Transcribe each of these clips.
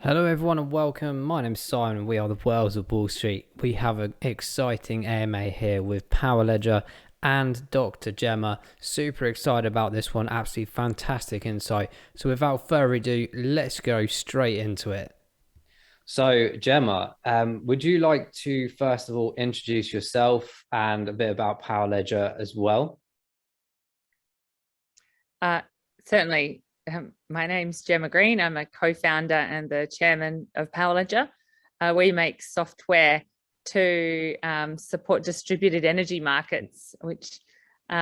Hello everyone and welcome. My name's Simon. We are the Whales of Wall Street. We have an exciting AMA here with Powerledger and Dr. Jemma. Super excited about this one. Absolutely fantastic insight. So without further ado, let's go straight into it. So Jemma, would you like to first of all introduce yourself and a bit about Powerledger as well? Certainly. My name's Jemma Green. I'm a co-founder and the chairman of Powerledger. We make software to support distributed energy markets, which is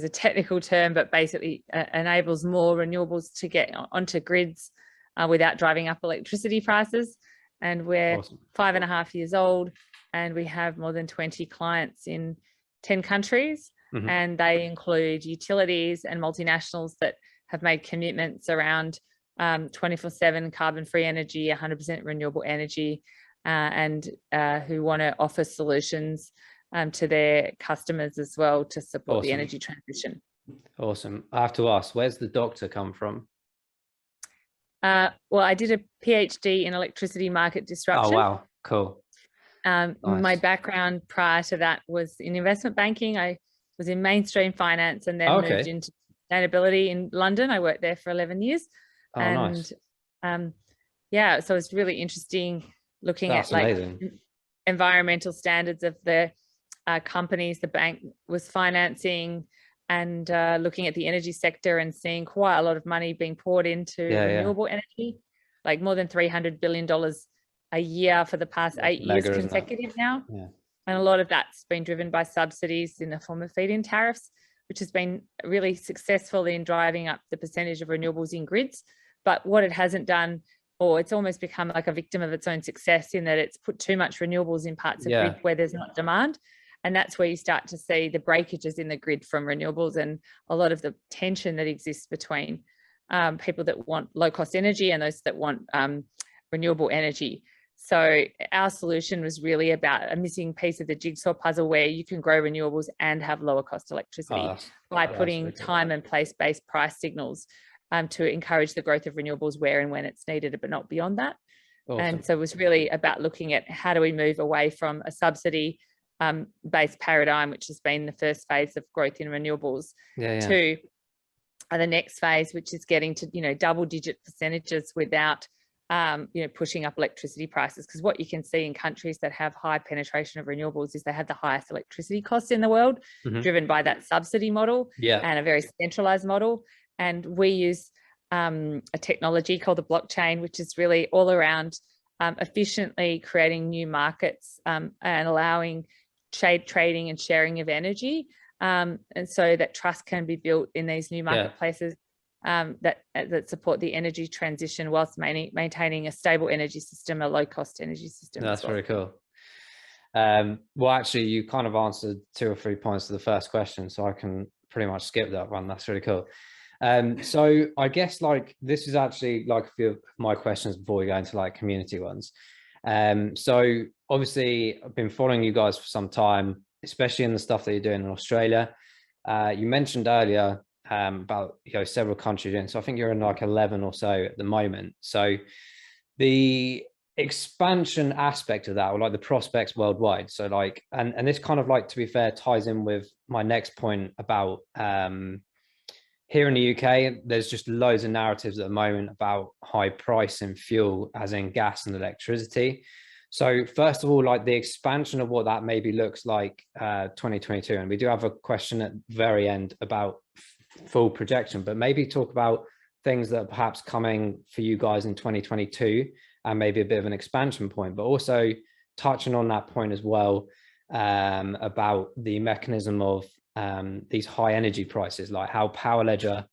a technical term, but basically enables more renewables to get onto grids without driving up electricity prices. And we're awesome. 5.5 years old, and we have more than 20 clients in 10 countries. Mm-hmm. And they include utilities and multinationals that have made commitments around 24/7 carbon-free energy, 100% renewable energy, and who want to offer solutions to their customers as well to support the energy transition. Awesome. I have to ask, where's the doctor come from? Well, I did a PhD in electricity market disruption. Oh, wow. Cool. Nice. My background prior to that was in investment banking. I was in mainstream finance and then moved into sustainability in London. I worked there for 11 years. Oh, and nice. Yeah, so it's really interesting looking at environmental standards of the companies the bank was financing, and looking at the energy sector and seeing quite a lot of money being poured into renewable energy, like more than $300 billion a year for the past 8 years consecutive now. Yeah. And a lot of that's been driven by subsidies in the form of feed-in tariffs, which has been really successful in driving up the percentage of renewables in grids. But what it hasn't done, or it's almost become like a victim of its own success, in that it's put too much renewables in parts of grid where there's not demand. And that's where you start to see the breakages in the grid from renewables and a lot of the tension that exists between people that want low-cost energy and those that want renewable energy. So our solution was really about a missing piece of the jigsaw puzzle where you can grow renewables and have lower cost electricity by putting time and place-based price signals to encourage the growth of renewables where and when it's needed, but not beyond that. Awesome. And so it was really about looking at how do we move away from a subsidy based paradigm, which has been the first phase of growth in renewables, to the next phase, which is getting to double-digit percentages without pushing up electricity prices. Because what you can see in countries that have high penetration of renewables is they have the highest electricity costs in the world, driven by that subsidy model and a very centralized model. And we use a technology called the blockchain, which is really all around efficiently creating new markets and allowing trading and sharing of energy, and so that trust can be built in these new marketplaces that support the energy transition whilst maintaining a stable energy system, a low-cost energy system. That's very cool. Well, actually, you kind of answered 2 or 3 points to the first question, so I can pretty much skip that one. That's really cool. So I guess this is actually a few of my questions before we go into community ones. So obviously I've been following you guys for some time, especially in the stuff that you're doing in Australia. You mentioned earlier about several countries in, so I think you're in 11 or so at the moment. So the expansion aspect of that, or the prospects worldwide, so and this kind of to be fair ties in with my next point about here in the UK, there's just loads of narratives at the moment about high price in fuel, as in gas and electricity. So first of all, the expansion of what that maybe looks like 2022, and we do have a question at the very end about full projection, but maybe talk about things that are perhaps coming for you guys in 2022 and maybe a bit of an expansion point, but also touching on that point as well about the mechanism of these high energy prices, like how Powerledger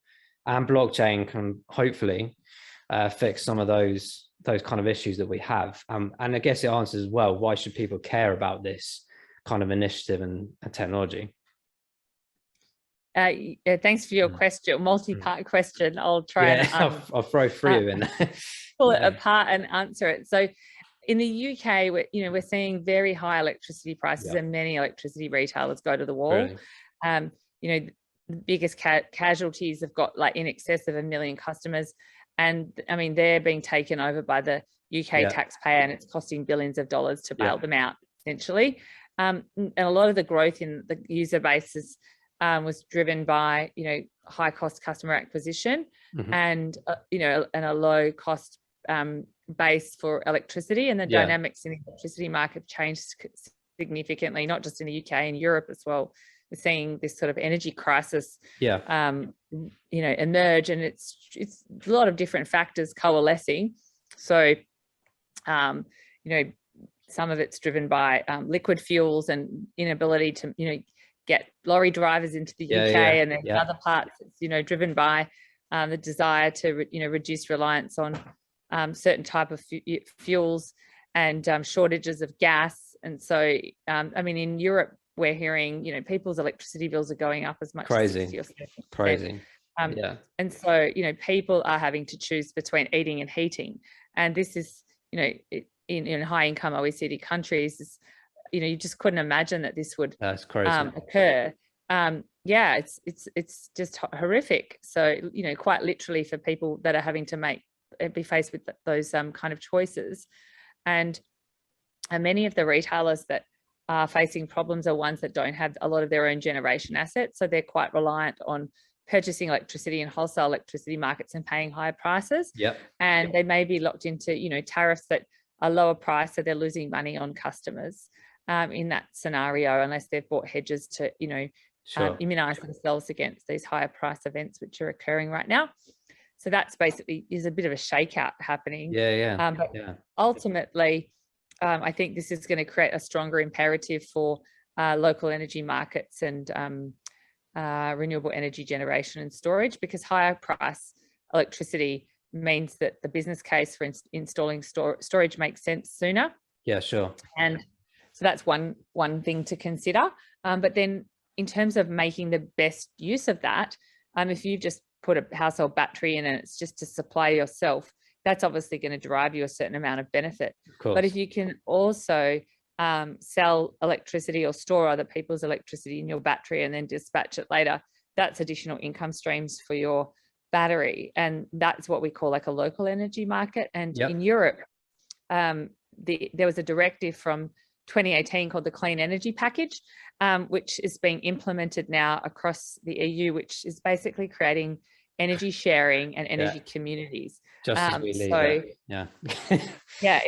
and blockchain can hopefully fix some of those kind of issues that we have. And I guess it answers as well, why should people care about this kind of initiative and technology? Thanks for your question, multi-part question. I'll try and I'll throw 3 in. Pull it apart and answer it. So in the UK, we're seeing very high electricity prices, and many electricity retailers go to the wall. Really? The biggest casualties have got in excess of 1 million customers, And I mean, they're being taken over by the UK taxpayer, and it's costing billions of dollars to bail them out, essentially. And a lot of the growth in the user bases was driven by, high cost customer acquisition and, and a low cost base for electricity. And the dynamics in the electricity market changed significantly, not just in the UK, in Europe as well. We're seeing this sort of energy crisis, emerge, and it's a lot of different factors coalescing. So, some of it's driven by liquid fuels and inability to, get lorry drivers into the UK, and then other parts, it's, driven by the desire to, reduce reliance on certain type of fuels and shortages of gas. And so, I mean, in Europe, we're hearing, people's electricity bills are going up as much as 60 or 70%. Crazy. And so, people are having to choose between eating and heating. And this is, in high income OECD countries, is, you just couldn't imagine that this would occur. It's just horrific. So, quite literally for people that are having to be faced with those kind of choices. And many of the retailers that are facing problems are ones that don't have a lot of their own generation assets. So they're quite reliant on purchasing electricity in wholesale electricity markets and paying higher prices. And they may be locked into, tariffs that are lower price, so they're losing money on customers in that scenario, unless they've bought hedges to, immunize themselves against these higher price events which are occurring right now. So that's basically is a bit of a shakeout happening. But ultimately, I think this is going to create a stronger imperative for local energy markets and renewable energy generation and storage, because higher price electricity means that the business case for installing storage makes sense sooner. And so that's one thing to consider. But then in terms of making the best use of that, if you've just put a household battery in and it's just to supply yourself, that's obviously going to derive you a certain amount of benefit. But if you can also sell electricity or store other people's electricity in your battery and then dispatch it later, that's additional income streams for your battery. And that's what we call like a local energy market. And in Europe, there was a directive from 2018 called the Clean Energy Package, which is being implemented now across the EU, which is basically creating energy sharing and energy communities. Just as we leave in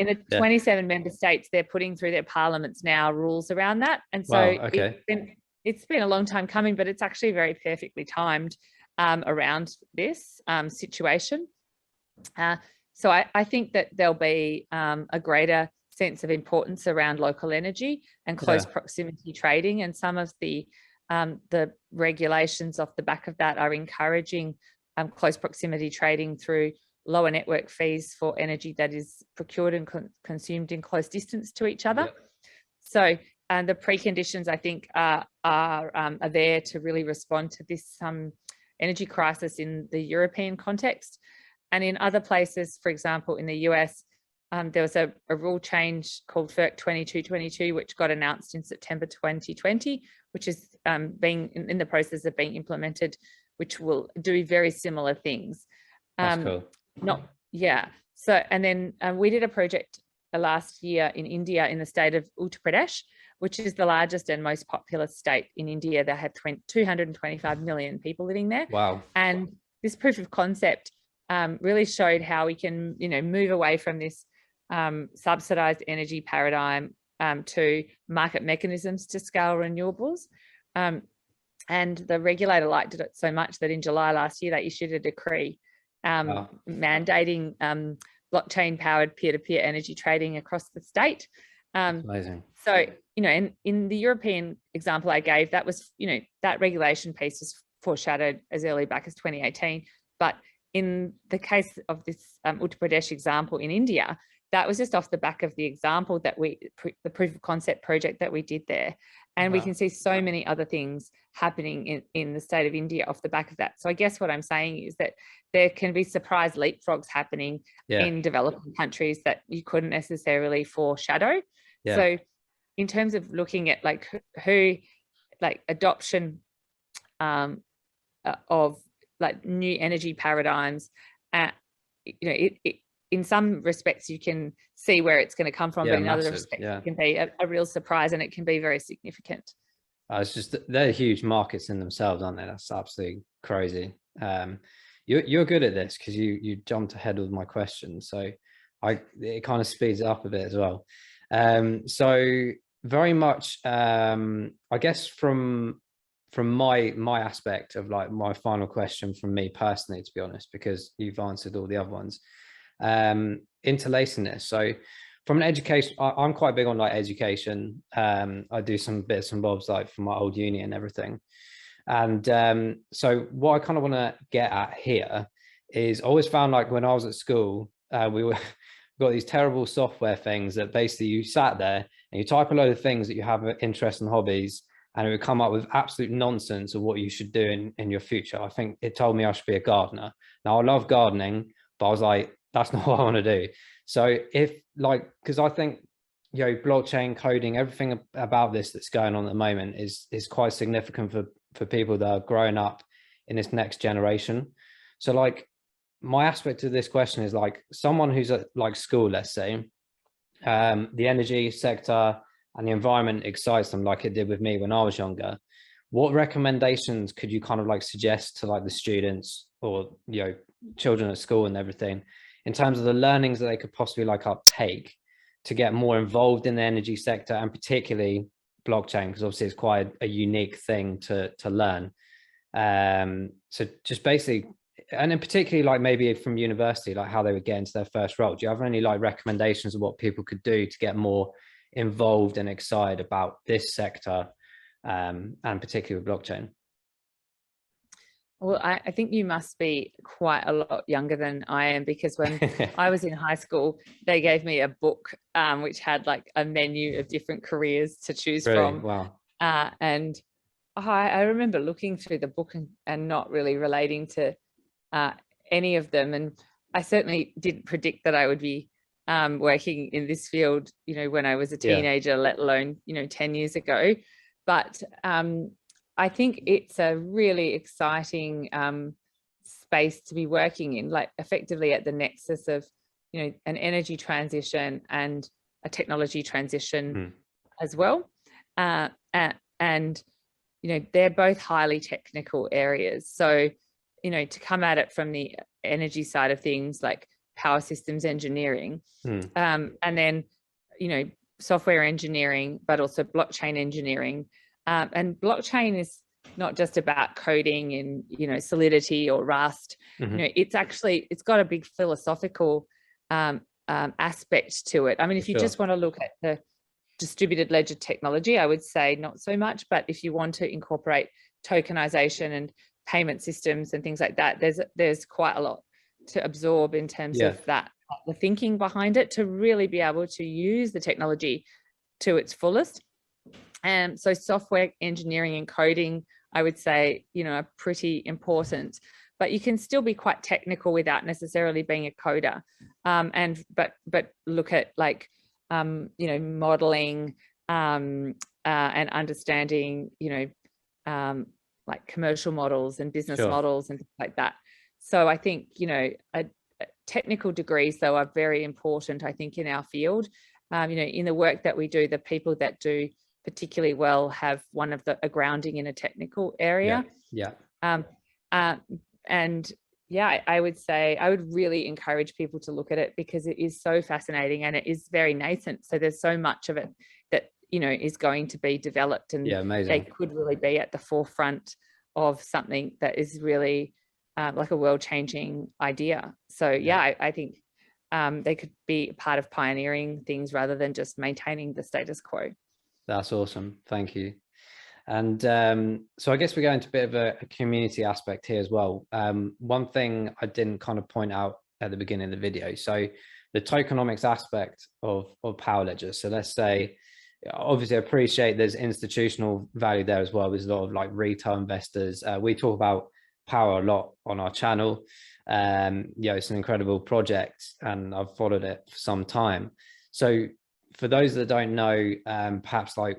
the 27 member states, they're putting through their parliaments now rules around that. And so it's been a long time coming, but it's actually very perfectly timed around this situation. So I think that there'll be a greater sense of importance around local energy and close proximity trading, and some of the regulations off the back of that are encouraging close proximity trading through lower network fees for energy that is procured and consumed in close distance to each other. So the preconditions, I think, are there to really respond to this energy crisis in the European context. And in other places, for example, in the US, there was a rule change called POWR 2222, which got announced in September 2020, which is being in the process of being implemented, which will do very similar things. That's cool. So, and then we did a project last year in India, in the state of Uttar Pradesh, which is the largest and most populous state in India. They have 225 million people living there. Wow. And this proof of concept really showed how we can, move away from this subsidized energy paradigm to market mechanisms to scale renewables. And the regulator liked it so much that in July last year, they issued a decree mandating blockchain-powered peer-to-peer energy trading across the state. Amazing. So, in the European example I gave, that was, that regulation piece was foreshadowed as early back as 2018. But in the case of this Uttar Pradesh example in India, that was just off the back of the example that the proof of concept project that we did there. And we can see so many other things happening in the state of India off the back of that. So I guess what I'm saying is that there can be surprise leapfrogs happening in developing countries that you couldn't necessarily foreshadow. So in terms of looking at adoption of new energy paradigms, in some respects you can see where it's going to come from, but in other respects it can be a real surprise, and it can be very significant. It's just, they're huge markets in themselves, aren't they? That's absolutely crazy. You're good at this because you jumped ahead with my question, so it kind of speeds it up a bit as well. So very much, I guess from my aspect of like my final question from me personally, to be honest, because you've answered all the other ones, interlacing this. So from an education, I'm quite big on like education. I do some bits and bobs like for my old uni and everything. And so what I kind of want to get at here is, I always found like when I was at school, we got these terrible software things that basically you sat there and you type a load of things that you have interest and hobbies, and it would come up with absolute nonsense of what you should do in your future. I think it told me I should be a gardener. Now I love gardening, but I was like, that's not what I want to do. So if like, because I think, you know, blockchain coding, everything about this that's going on at the moment is quite significant for people that are growing up in this next generation. So like, my aspect of this question is like, someone who's at like school, let's say, the energy sector and the environment excites them like it did with me when I was younger. What recommendations could you kind of like suggest to like the students or, you know, children at school and everything, in terms of the learnings that they could possibly like uptake to get more involved in the energy sector, and particularly blockchain, because obviously it's quite a unique thing to learn. So just basically, and then particularly like maybe from university, like how they would get into their first role. Do you have any like recommendations of what people could do to get more involved and excited about this sector, and particularly with blockchain? Well, I think you must be quite a lot younger than I am, because when I was in high school, they gave me a book which had like a menu of different careers to choose from. Wow. And I remember looking through the book and not really relating to any of them. And I certainly didn't predict that I would be working in this field, you know, when I was a teenager, let alone, you know, 10 years ago. But I think it's a really exciting space to be working in, like effectively at the nexus of, you know, an energy transition and a technology transition as well. And, you know, they're both highly technical areas. So, you know, to come at it from the energy side of things, like power systems engineering, and then, you know, software engineering, but also blockchain engineering. And blockchain is not just about coding in, you know, Solidity or Rust. You know, it's got a big philosophical aspect to it. I mean, if you just want to look at the distributed ledger technology, I would say not so much. But if you want to incorporate tokenization and payment systems and things like that, there's quite a lot to absorb in terms of that, the thinking behind it, to really be able to use the technology to its fullest. And so software engineering and coding, I would say, you know, are pretty important, but you can still be quite technical without necessarily being a coder. But look at like, you know, modeling and understanding, you know, like commercial models and business models and things like that. So I think, you know, technical degrees though are very important, I think, in our field. You know, in the work that we do, the people that do particularly well have a grounding in a technical area. And yeah, I would say I would really encourage people to look at it, because it is so fascinating and it is very nascent. So there's so much of it that, you know, is going to be developed, and they could really be at the forefront of something that is really like a world-changing idea. So yeah, I think they could be part of pioneering things rather than just maintaining the status quo. That's awesome. Thank you. And so I guess we're going to a bit of a community aspect here as well. One thing I didn't kind of point out at the beginning of the video, so the tokenomics aspect of Powerledger. So let's say, obviously I appreciate there's institutional value there as well. There's a lot of like retail investors. We talk about Power a lot on our channel. Yeah, it's an incredible project and I've followed it for some time. So for those that don't know, perhaps like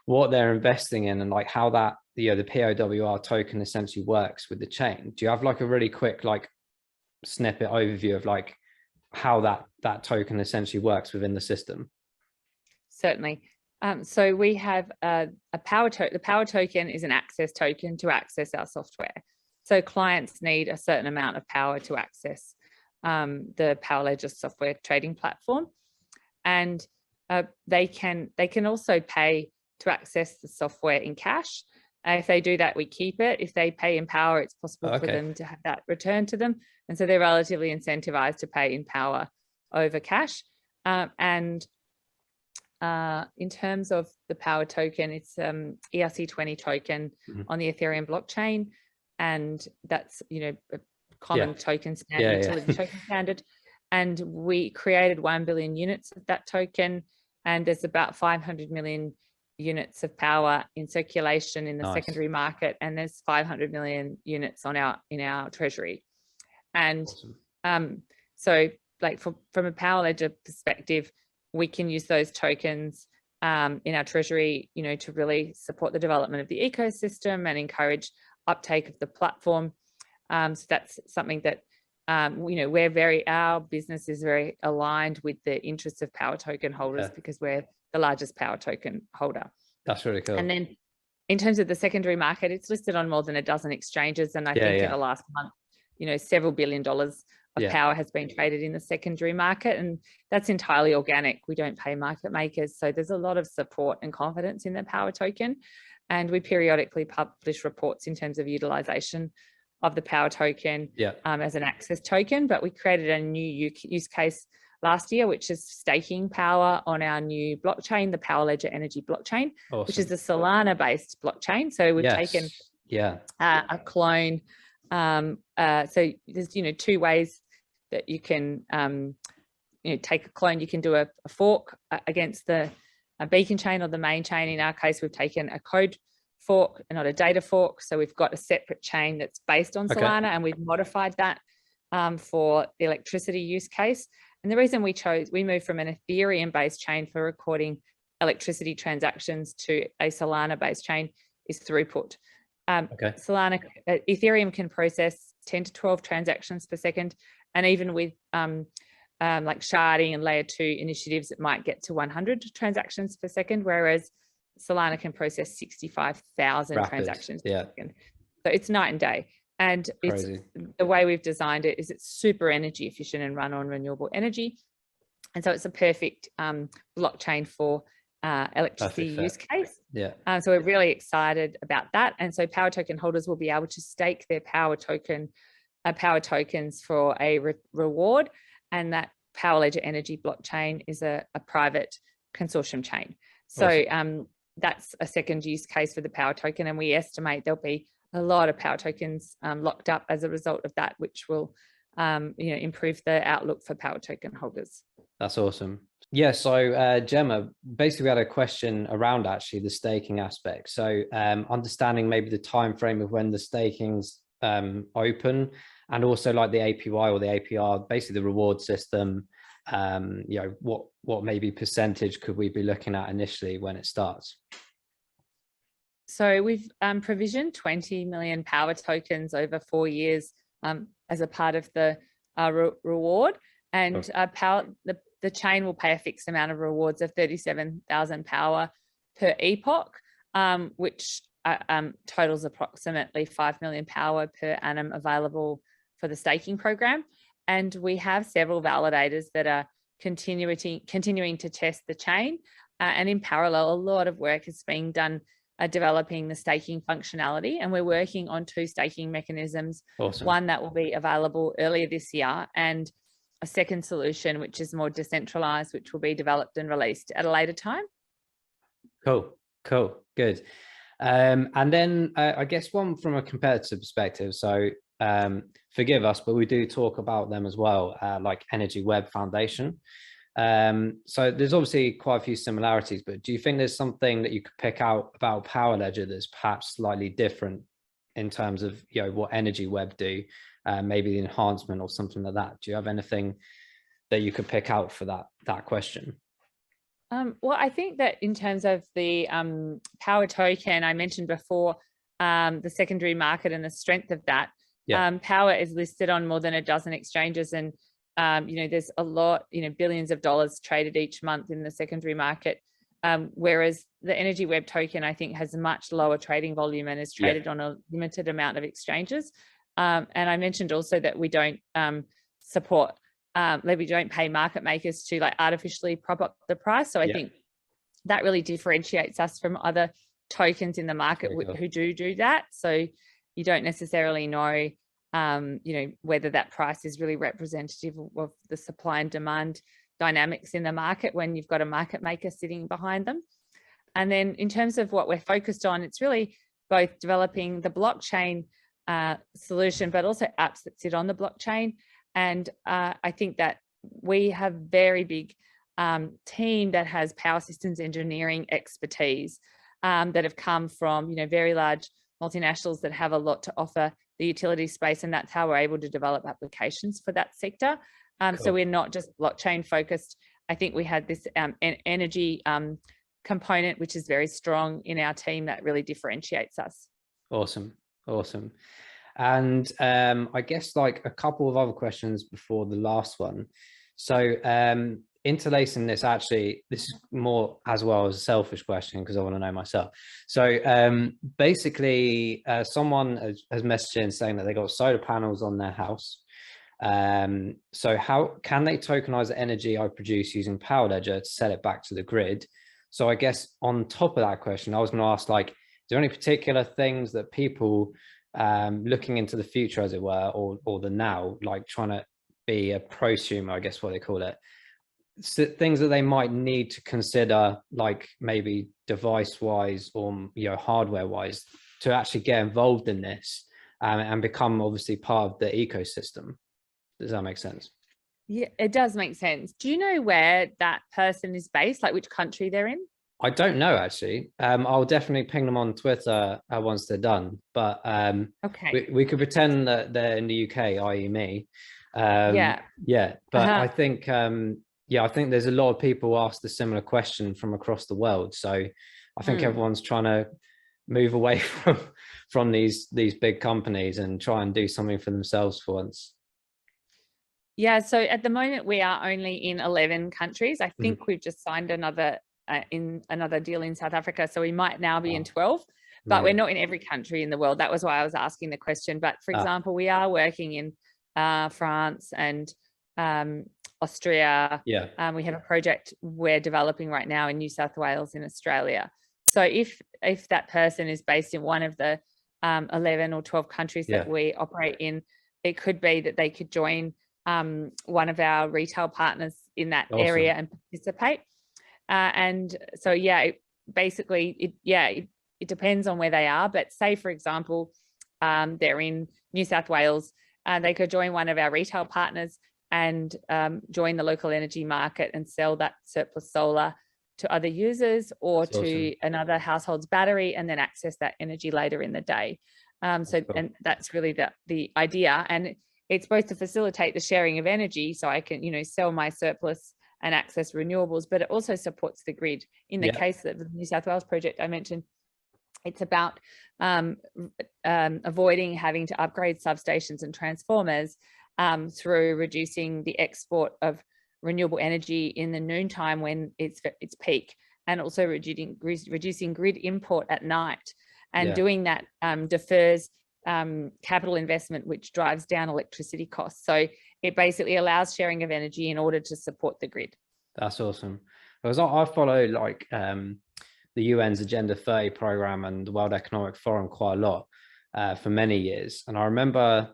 what they're investing in and like how that, you know, the POWR token essentially works with the chain. Do you have like a really quick like snippet overview of like how that token essentially works within the system? Certainly. So we have a POWR token. The POWR token is an access token to access our software. So clients need a certain amount of power to access the Powerledger software trading platform, and they can also pay to access the software in cash. If they do that, we keep it. If they pay in POWR, it's possible for them to have that returned to them, and so they're relatively incentivized to pay in POWR over cash. In terms of the POWR token, it's ERC20 token on the Ethereum blockchain, and that's a common token standard, utility token standard. And we created 1 billion units of that token, and there's about 500 million units of power in circulation in the secondary market, and there's 500 million units in our treasury. And so like from a Powerledger perspective, we can use those tokens in our treasury, to really support the development of the ecosystem and encourage uptake of the platform. So that's something that our business is very aligned with the interests of POWR token holders, because we're the largest POWR token holder. That's really cool. And then in terms of the secondary market, it's listed on more than a dozen exchanges, and I think in the last month, several $1 billion of power has been traded in the secondary market, and that's entirely organic. We don't pay market makers, so there's a lot of support and confidence in the POWR token, and we periodically publish reports in terms of utilization of the POWR token as an access token. But we created a new use case last year, which is staking power on our new blockchain, the Powerledger Energy blockchain, which is a Solana-based blockchain. So we've taken a clone. So there's two ways that you can take a clone. You can do a fork against the beacon chain or the main chain. In our case, we've taken a code fork and not a data fork. So we've got a separate chain that's based on Solana, and we've modified that for the electricity use case. And the reason we moved from an Ethereum-based chain for recording electricity transactions to a Solana-based chain is throughput. Ethereum can process 10 to 12 transactions per second, and even with like sharding and layer 2 initiatives, it might get to 100 transactions per second, whereas Solana can process 65,000 transactions per second. So it's night and day. And it's the way we've designed it is it's super energy efficient and run on renewable energy. And so it's a perfect blockchain for electricity use case. So we're really excited about that. And so POWR token holders will be able to stake their POWR tokens for a reward. And that Powerledger Energy blockchain is a private consortium chain. So that's a second use case for the POWR token. And we estimate there'll be a lot of POWR tokens locked up as a result of that, which will improve the outlook for POWR token holders. That's awesome. Yeah, so Jemma, basically we had a question around actually the staking aspect. So understanding maybe the time frame of when the staking's open, and also like the APY or the APR, basically the reward system, what maybe percentage could we be looking at initially when it starts? So we've provisioned 20 million POWR tokens over 4 years as a part of the reward, and the chain will pay a fixed amount of rewards of 37,000 power per epoch, which totals approximately 5 million power per annum available for the staking program. And we have several validators that are continuing to test the chain. And in parallel, a lot of work is being done developing the staking functionality, and we're working on 2 staking mechanisms. One that will be available earlier this year, and a second solution which is more decentralized, which will be developed and released at a later time. Cool, good. And then I guess one from a competitive perspective, so forgive us, but we do talk about them as well, like Energy Web Foundation. So there's obviously quite a few similarities, but do you think there's something that you could pick out about Powerledger that's perhaps slightly different in terms of what Energy Web do, maybe the enhancement or something like that? Do you have anything that you could pick out for that question? Well, I think that in terms of the POWR token, I mentioned before the secondary market and the strength of that. POWR is listed on more than a dozen exchanges, and there's a lot, billions of dollars traded each month in the secondary market. Whereas the Energy Web token, I think, has a much lower trading volume and is traded on a limited amount of exchanges. And I mentioned also that we don't support, we don't pay market makers to like artificially prop up the price. So I think that really differentiates us from other tokens in the market who do that. So you don't necessarily know, whether that price is really representative of the supply and demand dynamics in the market when you've got a market maker sitting behind them. And then in terms of what we're focused on, it's really both developing the blockchain solution, but also apps that sit on the blockchain. And I think that we have very big team that has power systems engineering expertise that have come from, very large multinationals that have a lot to offer the utility space. And that's how we're able to develop applications for that sector. So we're not just blockchain focused. I think we had this energy component, which is very strong in our team, that really differentiates us. Awesome. And I guess like a couple of other questions before the last one. So interlacing this, actually, this is more as well as a selfish question because I want to know myself. So basically someone has messaged in saying that they got solar panels on their house. So how can they tokenize the energy I produce using Powerledger to sell it back to the grid? So I guess on top of that question, I was going to ask, like, is there any particular things that people looking into the future, as it were, or the now, like trying to be a prosumer, I guess what they call it, so things that they might need to consider, like maybe device wise or hardware wise, to actually get involved in this and become obviously part of the ecosystem? Does that make sense? Yeah, it does make sense. Do you know where that person is based, like which country they're in? I don't know, actually. I'll definitely ping them on Twitter once they're done. But okay, we could pretend that they're in the UK, i.e. me. But I think I think there's a lot of people ask the similar question from across the world. So I think everyone's trying to move away from these big companies and try and do something for themselves for once. Yeah, so at the moment we are only in 11 countries. I think we've just signed another deal in South Africa, so we might now be in 12, but we're not in every country in the world. That was why I was asking the question. But for example, we are working in France and Austria. We have a project we're developing right now in New South Wales in Australia. So if that person is based in one of the 11 or 12 countries that we operate in, it could be that they could join one of our retail partners in that area and participate. And so, it depends on where they are. But say, for example, they're in New South Wales, they could join one of our retail partners and join the local energy market and sell that surplus solar to other users or to another household's battery, and then access that energy later in the day. And that's really the idea. And it's supposed to facilitate the sharing of energy, so I can, sell my surplus and access renewables, but it also supports the grid. In the case of the New South Wales project I mentioned, it's about avoiding having to upgrade substations and transformers through reducing the export of renewable energy in the noontime when it's peak, and also reducing grid import at night. And doing that defers capital investment, which drives down electricity costs. So it basically allows sharing of energy in order to support the grid. That's awesome. Because I follow like the UN's Agenda 30 program and the World Economic Forum quite a lot for many years. And I remember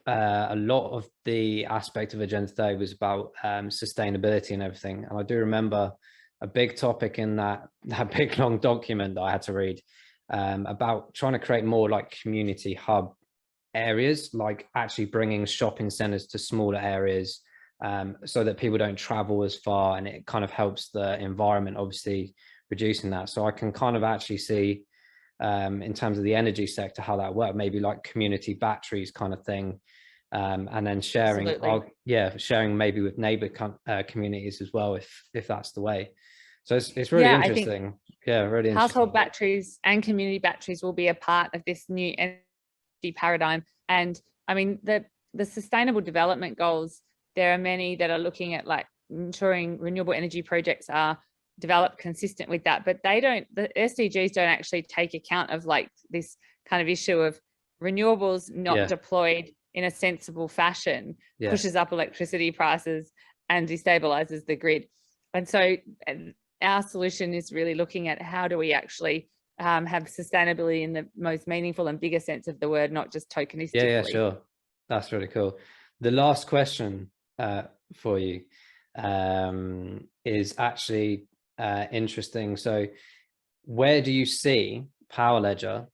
a lot of the aspect of Agenda 30 was about sustainability and everything. And I do remember a big topic in that big long document that I had to read about trying to create more like community hub areas, like actually bringing shopping centers to smaller areas so that people don't travel as far, and it kind of helps the environment, obviously reducing that. So I can kind of actually see in terms of the energy sector how that works, maybe like community batteries kind of thing, and then sharing sharing maybe with neighbor communities as well, if that's the way. So it's really interesting. Really interesting. Household batteries and community batteries will be a part of this new energy paradigm. And I mean, the sustainable development goals, there are many that are looking at like ensuring renewable energy projects are developed consistent with that, but the SDGs don't actually take account of like this kind of issue of renewables not deployed in a sensible fashion, pushes up electricity prices and destabilizes the grid. And so our solution is really looking at how do we actually have sustainability in the most meaningful and bigger sense of the word, not just tokenistically. Yeah, sure. That's really cool. The last question for you is actually interesting. So where do you see Powerledger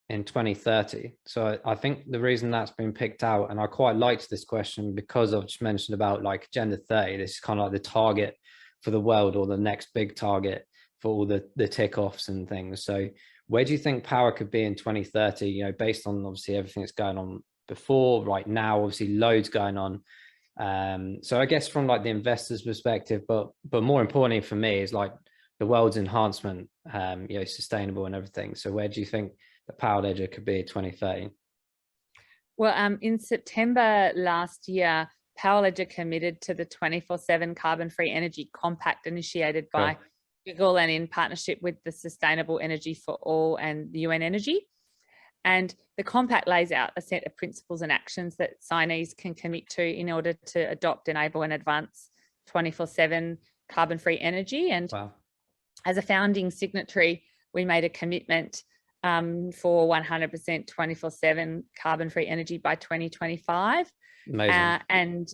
in 2030? So I think the reason that's been picked out, and I quite liked this question because I've just mentioned about like Agenda 30, this is kind of like the target for the world, or the next big target for all the tick-offs and things. So where do you think power could be in 2030, you know, based on obviously everything that's going on before, right now, obviously loads going on. So I guess from like the investor's perspective, but more importantly for me is like the world's enhancement, you know, sustainable and everything. So where do you think the Powerledger could be in 2030? Well, in September last year, Powerledger committed to the 24/7 carbon-free energy compact initiated by Google and in partnership with the Sustainable Energy for All and the UN Energy. And the compact lays out a set of principles and actions that signees can commit to in order to adopt, enable and advance 24/7 carbon-free energy. And as a founding signatory, we made a commitment for 100% 24/7 carbon-free energy by 2025. And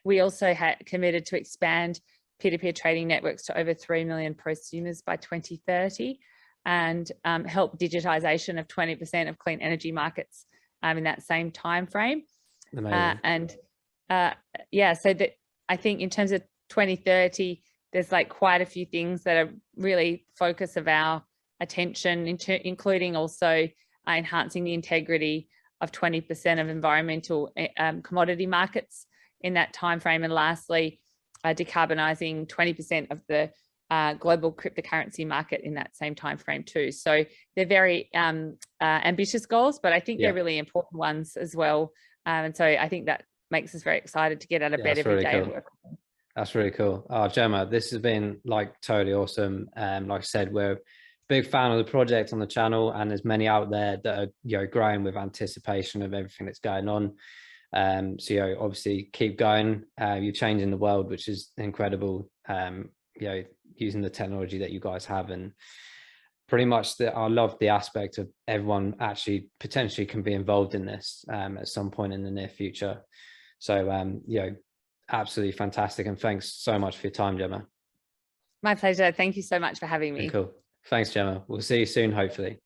we also had committed to expand peer-to-peer trading networks to over 3 million prosumers by 2030, and help digitization of 20% of clean energy markets in that same time frame. So that I think in terms of 2030, there's like quite a few things that are really focus of our attention, including also enhancing the integrity of 20% of environmental commodity markets in that time frame, and lastly, decarbonising 20% of the global cryptocurrency market in that same time frame too. So they're very ambitious goals, but I think they're really important ones as well. And so I think that makes us very excited to get out of bed every day and work. That's really cool. Jemma, this has been like totally awesome. Like I said, we're a big fan of the project on the channel, and there's many out there that are, you know, growing with anticipation of everything that's going on. So, you know, obviously keep going. You're changing the world, which is incredible. You know, using the technology that you guys have, and pretty much I love the aspect of everyone actually potentially can be involved in this at some point in the near future. So, you know, absolutely fantastic. And thanks so much for your time, Jemma. My pleasure. Thank you so much for having me. Cool. Thanks, Jemma. We'll see you soon, hopefully.